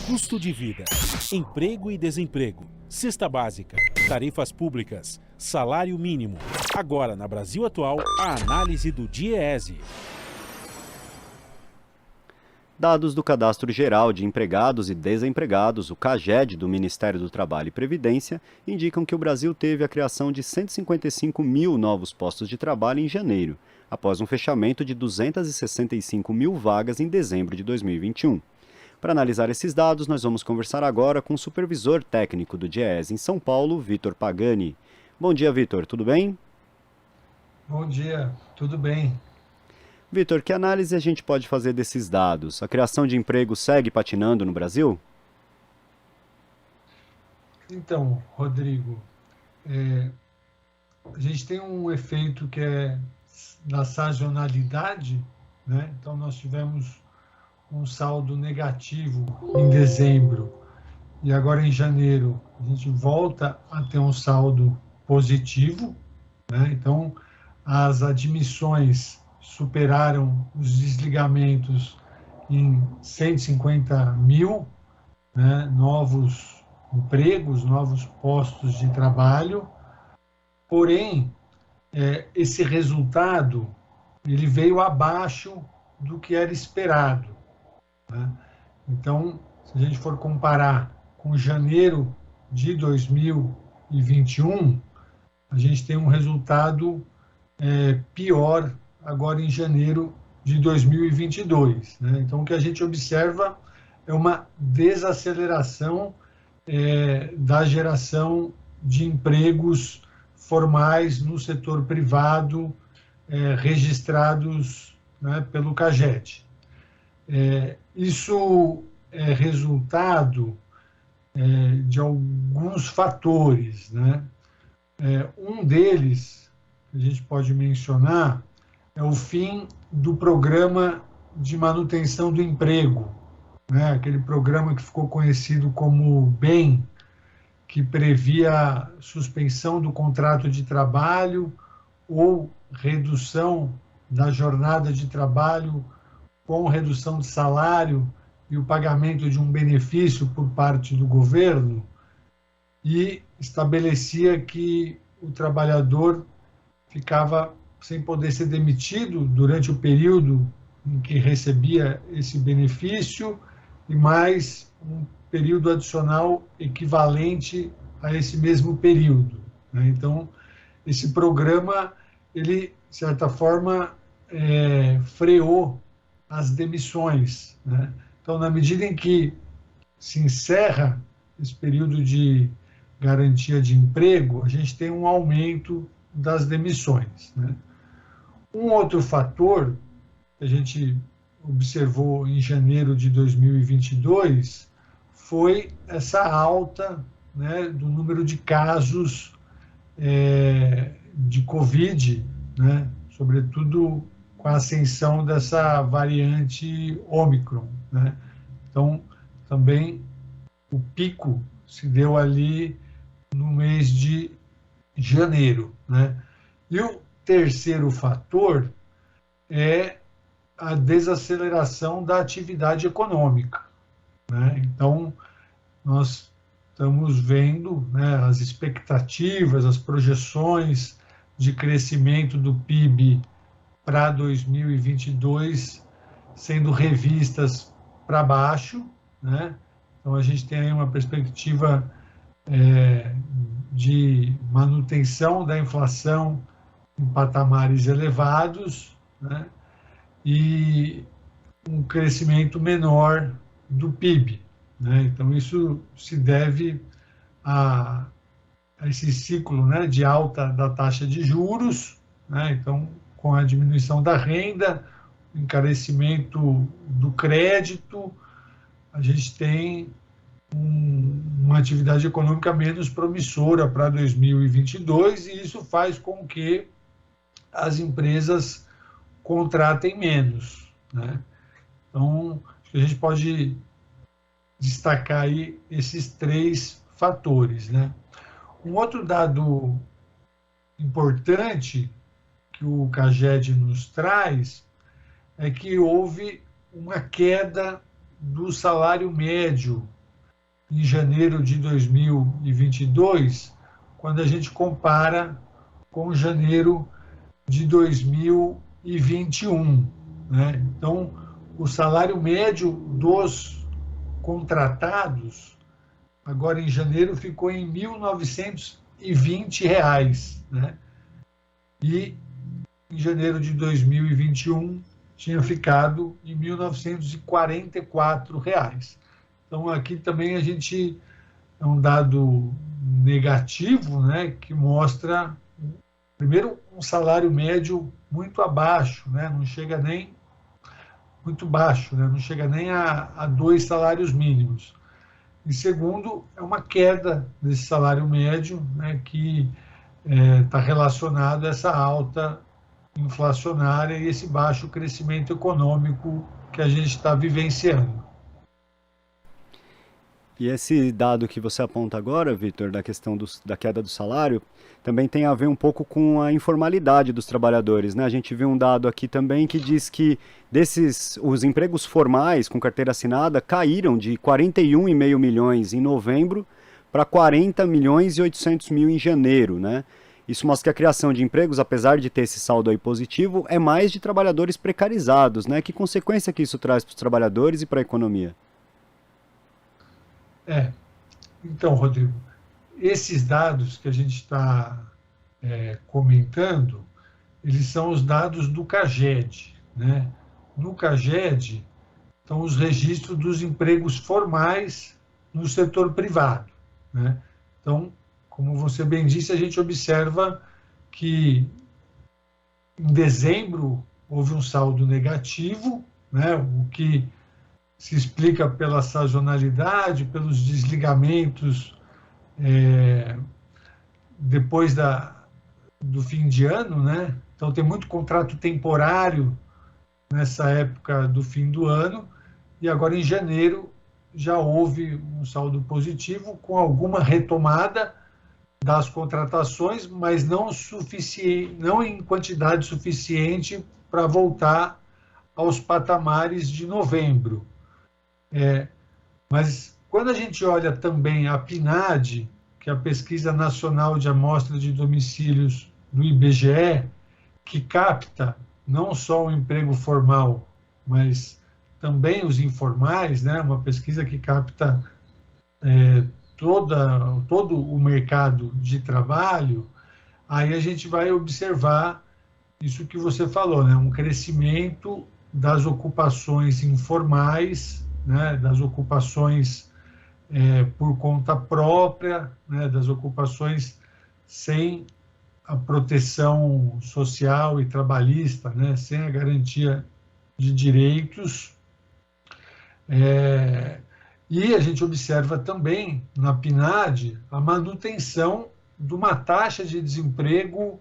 Custo de vida, emprego e desemprego, cesta básica, tarifas públicas, salário mínimo. Agora, na Brasil Atual, a análise do DIEESE. Dados do Cadastro Geral de Empregados e Desempregados, o CAGED, do Ministério do Trabalho e Previdência, indicam que o Brasil teve a criação de 155 mil novos postos de trabalho em janeiro, após um fechamento de 265 mil vagas em dezembro de 2021. Para analisar esses dados, nós vamos conversar agora com o supervisor técnico do DIEESE em São Paulo, Vitor Pagani. Bom dia, Vitor, tudo bem? Bom dia, tudo bem. Vitor, que análise a gente pode fazer desses dados? A criação de emprego segue patinando no Brasil? Então, Rodrigo, a gente tem um efeito que é da sazonalidade, né? Então, nós tivemos um saldo negativo em dezembro e agora em janeiro a gente volta a ter um saldo positivo, né? Então, as admissões superaram os desligamentos em 150 mil, né, novos empregos, novos postos de trabalho. Porém, esse resultado ele veio abaixo do que era esperado, né? Então, se a gente for comparar com janeiro de 2021, a gente tem um resultado pior agora em janeiro de 2022. Né? Então, o que a gente observa é uma desaceleração da geração de empregos formais no setor privado registrados, né, pelo CAGED. Isso é resultado de alguns fatores, né? Um deles, que a gente pode mencionar, é o fim do programa de manutenção do emprego, né? Aquele programa que ficou conhecido como BEM, que previa suspensão do contrato de trabalho ou redução da jornada de trabalho com redução de salário e o pagamento de um benefício por parte do governo, e estabelecia que o trabalhador ficava sem poder ser demitido durante o período em que recebia esse benefício e mais um período adicional equivalente a esse mesmo período, né? Então, esse programa, ele, de certa forma, freou as demissões, né? Então, na medida em que se encerra esse período de garantia de emprego, a gente tem um aumento das demissões, né? Um outro fator que a gente observou em janeiro de 2022 foi essa alta, né, do número de casos de Covid, né, sobretudo com a ascensão dessa variante Ômicron, né? Então, também o pico se deu ali no mês de janeiro, né? E o terceiro fator é a desaceleração da atividade econômica, né? Então, nós estamos vendo, né, as expectativas, as projeções de crescimento do PIB para 2022 sendo revistas para baixo, né? Então, a gente tem aí uma perspectiva de manutenção da inflação em patamares elevados, né, e um crescimento menor do PIB, né? Então, isso se deve a esse ciclo, né, de alta da taxa de juros, né? Então, com a diminuição da renda, o encarecimento do crédito, a gente tem uma atividade econômica menos promissora para 2022, e isso faz com que as empresas contratem menos, né? Então, a gente pode destacar aí esses três fatores, né? Um outro dado importante que o CAGED nos traz é que houve uma queda do salário médio em janeiro de 2022, quando a gente compara com janeiro de 2021. Né? Então, o salário médio dos contratados, agora em janeiro, ficou em R$ 1.920, né? E em janeiro de 2021 tinha ficado em R$ 1.944. Então, aqui também a gente é um dado negativo, né, que mostra, primeiro, um salário médio muito abaixo, né, não chega nem muito baixo, né, não chega nem a 2 salários mínimos. E segundo, é uma queda desse salário médio, né, que está relacionado a essa alta inflacionária e esse baixo crescimento econômico que a gente está vivenciando. E esse dado que você aponta agora, Vitor, da questão da queda do salário, também tem a ver um pouco com a informalidade dos trabalhadores, né? A gente viu um dado aqui também que diz que os empregos formais com carteira assinada caíram de 41,5 milhões em novembro para 40 milhões e 800 mil em janeiro, né? Isso mostra que a criação de empregos, apesar de ter esse saldo aí positivo, é mais de trabalhadores precarizados, né? Que consequência que isso traz para os trabalhadores e para a economia? Então, Rodrigo, esses dados que a gente está comentando, eles são os dados do CAGED, né? No CAGED estão os registros dos empregos formais no setor privado, né? Então, como você bem disse, a gente observa que em dezembro houve um saldo negativo, né? O que se explica pela sazonalidade, pelos desligamentos depois do fim de ano, né? Então tem muito contrato temporário nessa época do fim do ano, e agora em janeiro já houve um saldo positivo com alguma retomada das contratações, mas não em quantidade suficiente para voltar aos patamares de novembro. Mas quando a gente olha também a PNAD, que é a Pesquisa Nacional de Amostra de Domicílios do IBGE, que capta não só o emprego formal, mas também os informais, né? Uma pesquisa que capta todo o mercado de trabalho, aí a gente vai observar isso que você falou, né? Um crescimento das ocupações informais, né? Das ocupações por conta própria, né? Das ocupações sem a proteção social e trabalhista, né? Sem a garantia de direitos. E a gente observa também na PNAD a manutenção de uma taxa de desemprego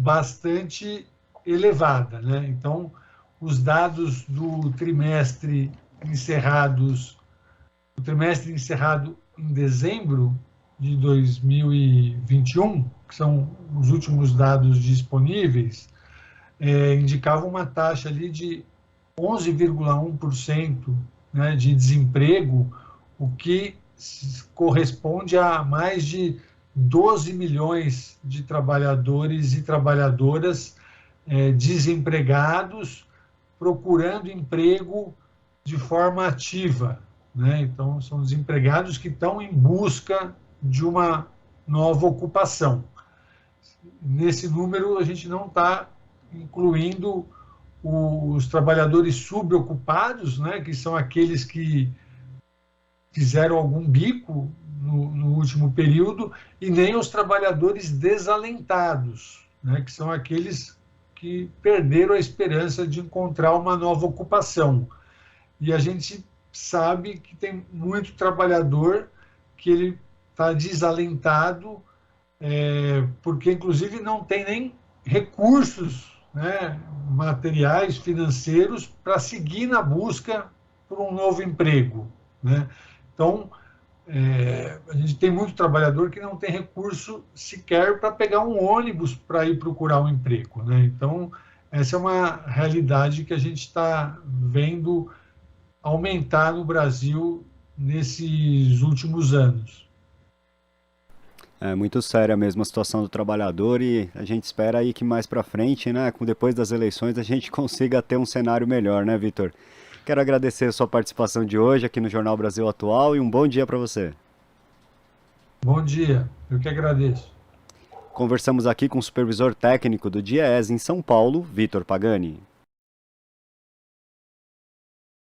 bastante elevada, né? Então, os dados do trimestre encerrado em dezembro de 2021, que são os últimos dados disponíveis, indicavam uma taxa ali de 11,1%, né, de desemprego, o que corresponde a mais de 12 milhões de trabalhadores e trabalhadoras desempregados, procurando emprego de forma ativa, né? Então, são desempregados que estão em busca de uma nova ocupação. Nesse número, a gente não está incluindo os trabalhadores subocupados, né, que são aqueles que fizeram algum bico no último período, e nem os trabalhadores desalentados, né, que são aqueles que perderam a esperança de encontrar uma nova ocupação. E a gente sabe que tem muito trabalhador que ele está desalentado, porque, inclusive, não tem nem recursos, né, materiais, financeiros, para seguir na busca por um novo emprego, né? Então, a gente tem muito trabalhador que não tem recurso sequer para pegar um ônibus para ir procurar um emprego, né? Então, essa é uma realidade que a gente está vendo aumentar no Brasil nesses últimos anos. É muito séria mesmo a situação do trabalhador e a gente espera aí que mais para frente, né, depois das eleições, a gente consiga ter um cenário melhor, né, Vitor? Quero agradecer a sua participação de hoje aqui no Jornal Brasil Atual e um bom dia para você. Bom dia, eu que agradeço. Conversamos aqui com o supervisor técnico do DIEESE em São Paulo, Vitor Pagani.